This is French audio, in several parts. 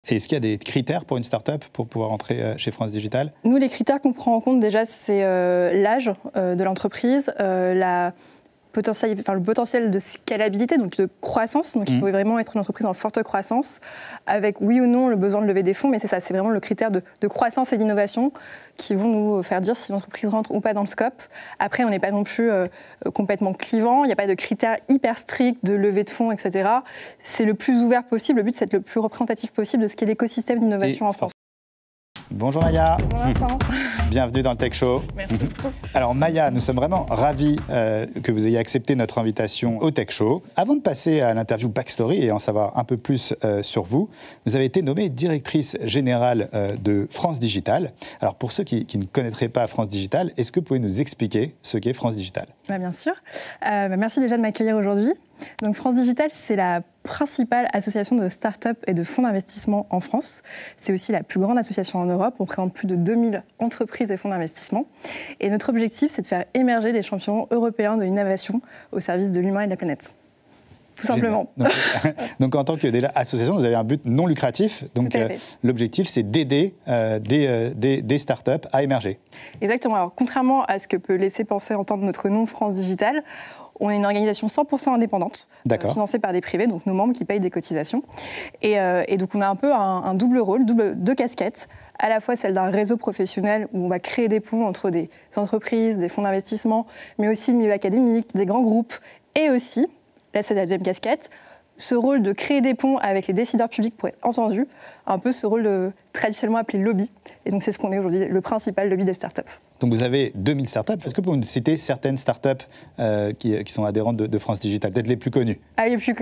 Et est-ce qu'il y a des critères pour une start-up pour pouvoir entrer chez France Digital? Nous, les critères qu'on prend en compte déjà, c'est l'âge de l'entreprise, le potentiel de scalabilité, donc de croissance. Donc il faut vraiment être une entreprise en forte croissance, avec oui ou non le besoin de lever des fonds, mais c'est ça, c'est vraiment le critère de croissance et d'innovation qui vont nous faire dire si l'entreprise rentre ou pas dans le scope. Après, on n'est pas non plus complètement clivant, il n'y a pas de critères hyper stricts de levée de fonds, etc. C'est le plus ouvert possible, le but c'est d'être le plus représentatif possible de ce qu'est l'écosystème d'innovation en France. Bonjour Maya. Bonjour Vincent. Bienvenue dans le Tech Show. Merci beaucoup. Alors Maya, nous sommes vraiment ravis que vous ayez accepté notre invitation au Tech Show. Avant de passer à l'interview Backstory et en savoir un peu plus sur vous, vous avez été nommée directrice générale de France Digital. Alors pour ceux qui ne connaîtraient pas France Digital, est-ce que vous pouvez nous expliquer ce qu'est France Digital? Bien sûr. Merci déjà de m'accueillir aujourd'hui. Donc France Digital, c'est la principale association de start-up et de fonds d'investissement en France. C'est aussi la plus grande association en Europe. On représente plus de 2000 entreprises et fonds d'investissement. Et notre objectif, c'est de faire émerger des champions européens de l'innovation au service de l'humain et de la planète. Tout simplement. Donc en tant que déjà association, vous avez un but non lucratif. Donc l'objectif, c'est d'aider des startups à émerger. Exactement. Alors contrairement à ce que peut laisser penser entendre notre nom France Digital, on est une organisation 100% indépendante, financée par des privés, donc nos membres qui payent des cotisations. Et donc on a un peu un double rôle, deux casquettes, à la fois celle d'un réseau professionnel où on va créer des ponts entre des entreprises, des fonds d'investissement, mais aussi le milieu académique, des grands groupes, et aussi, là c'est la deuxième casquette, ce rôle de créer des ponts avec les décideurs publics pour être entendus, un peu ce rôle traditionnellement appelé lobby. Et donc c'est ce qu'on est aujourd'hui, le principal lobby des startups. Donc vous avez 2000 startups. Est-ce que vous pouvez nous citer certaines startups qui sont adhérentes de France Digital, peut-être les plus connues? Les plus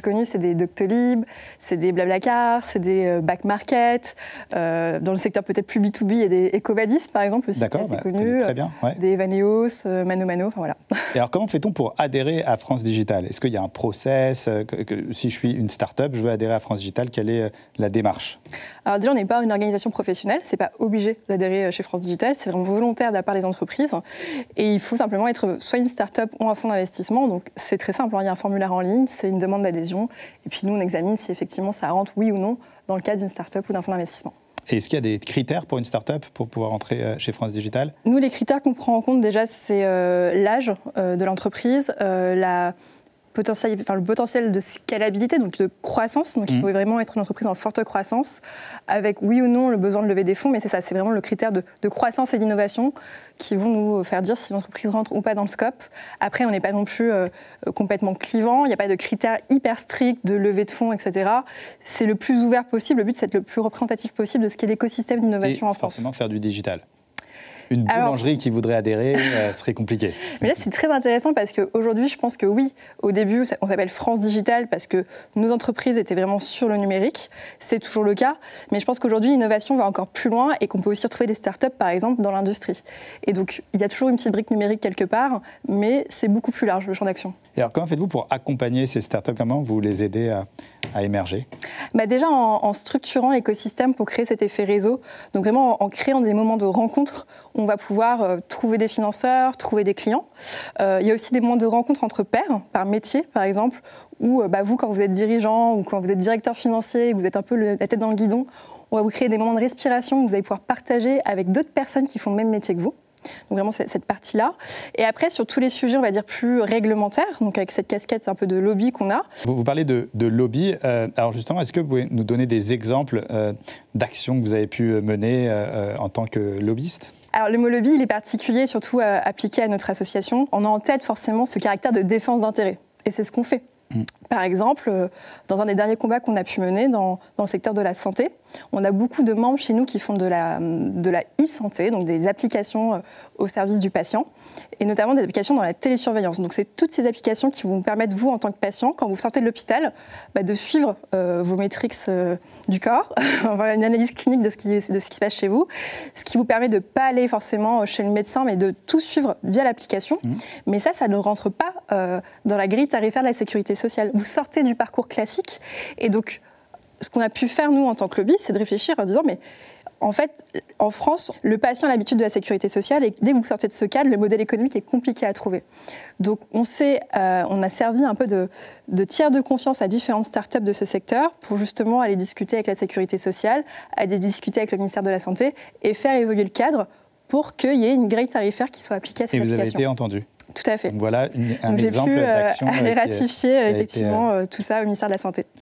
connues, c'est des Doctolib, c'est des Blablacar, c'est des Back Market. Dans le secteur peut-être plus B2B, il y a des Ecovadis, par exemple, aussi, qui est assez connu. Très bien. Ouais. Des Vaneos, Mano, enfin voilà. Et alors, comment fait-on pour adhérer à France Digital? Est-ce qu'il y a un process si je suis une startup, je veux adhérer à France Digital, quelle est la démarche? Alors déjà, on n'est pas une organisation professionnelle, c'est pas obligé d'adhérer chez France Digital, c'est vraiment volontaire de la part des entreprises. Et il faut simplement être soit une start-up ou un fonds d'investissement. Donc c'est très simple, il y a un formulaire en ligne, c'est une demande d'adhésion. Et puis nous, on examine si effectivement ça rentre, oui ou non, dans le cadre d'une start-up ou d'un fonds d'investissement. Et est-ce qu'il y a des critères pour une start-up pour pouvoir entrer chez France Digital? Nous, les critères qu'on prend en compte déjà, c'est l'âge de l'entreprise, le potentiel de scalabilité, donc de croissance. Donc il faut vraiment être une entreprise en forte croissance, avec oui ou non le besoin de lever des fonds, mais c'est ça, c'est vraiment le critère de croissance et d'innovation qui vont nous faire dire si l'entreprise rentre ou pas dans le scope. Après, on n'est pas non plus complètement clivant, il n'y a pas de critères hyper stricts de levée de fonds, etc. C'est le plus ouvert possible, le but c'est d'être le plus représentatif possible de ce qu'est l'écosystème d'innovation en France. Forcément faire du digital. Une boulangerie qui voudrait adhérer serait compliqué. Mais là, c'est très intéressant parce qu'aujourd'hui, je pense que oui, au début, on s'appelle France Digital parce que nos entreprises étaient vraiment sur le numérique. C'est toujours le cas. Mais je pense qu'aujourd'hui, l'innovation va encore plus loin et qu'on peut aussi retrouver des startups, par exemple, dans l'industrie. Et donc, il y a toujours une petite brique numérique quelque part, mais c'est beaucoup plus large, le champ d'action. Et alors, comment faites-vous pour accompagner ces startups? Comment vous les aidez à émerger? Déjà, en structurant l'écosystème pour créer cet effet réseau. Donc, vraiment, en créant des moments de rencontre, on va pouvoir trouver des financeurs, trouver des clients. Il y a aussi des moments de rencontre entre pairs, par métier, par exemple, où vous, quand vous êtes dirigeant ou quand vous êtes directeur financier, vous êtes un peu la tête dans le guidon, on va vous créer des moments de respiration où vous allez pouvoir partager avec d'autres personnes qui font le même métier que vous. Donc vraiment cette partie-là. Et après, sur tous les sujets, on va dire plus réglementaires, donc avec cette casquette un peu de lobby qu'on a. Vous parlez de lobby. Alors justement, est-ce que vous pouvez nous donner des exemples d'actions que vous avez pu mener en tant que lobbyiste? Alors le mot lobby, il est particulier, surtout appliqué à notre association. On a en tête forcément ce caractère de défense d'intérêt. Et c'est ce qu'on fait. Par exemple, dans un des derniers combats qu'on a pu mener dans le secteur de la santé, on a beaucoup de membres chez nous qui font de la e-santé, donc des applications au service du patient, et notamment des applications dans la télésurveillance. Donc c'est toutes ces applications qui vont vous permettre, vous, en tant que patient, quand vous sortez de l'hôpital, de suivre vos métriques du corps, une analyse clinique de ce qui se passe chez vous, ce qui vous permet de ne pas aller forcément chez le médecin, mais de tout suivre via l'application. Mais ça ne rentre pas dans la grille tarifaire de la sécurité sociale. Vous sortez du parcours classique, et donc ce qu'on a pu faire, nous, en tant que lobby, c'est de réfléchir en disant, mais En fait, en France, le patient a l'habitude de la sécurité sociale et dès que vous sortez de ce cadre, le modèle économique est compliqué à trouver. Donc on a servi un peu de tiers de confiance à différentes startups de ce secteur pour justement aller discuter avec la sécurité sociale, aller discuter avec le ministère de la Santé et faire évoluer le cadre pour qu'il y ait une grille tarifaire qui soit appliquée à cette application. Et vous avez été entendu. Tout à fait. Donc voilà un Donc exemple d'action. J'ai pu aller ratifier effectivement tout ça au ministère de la Santé.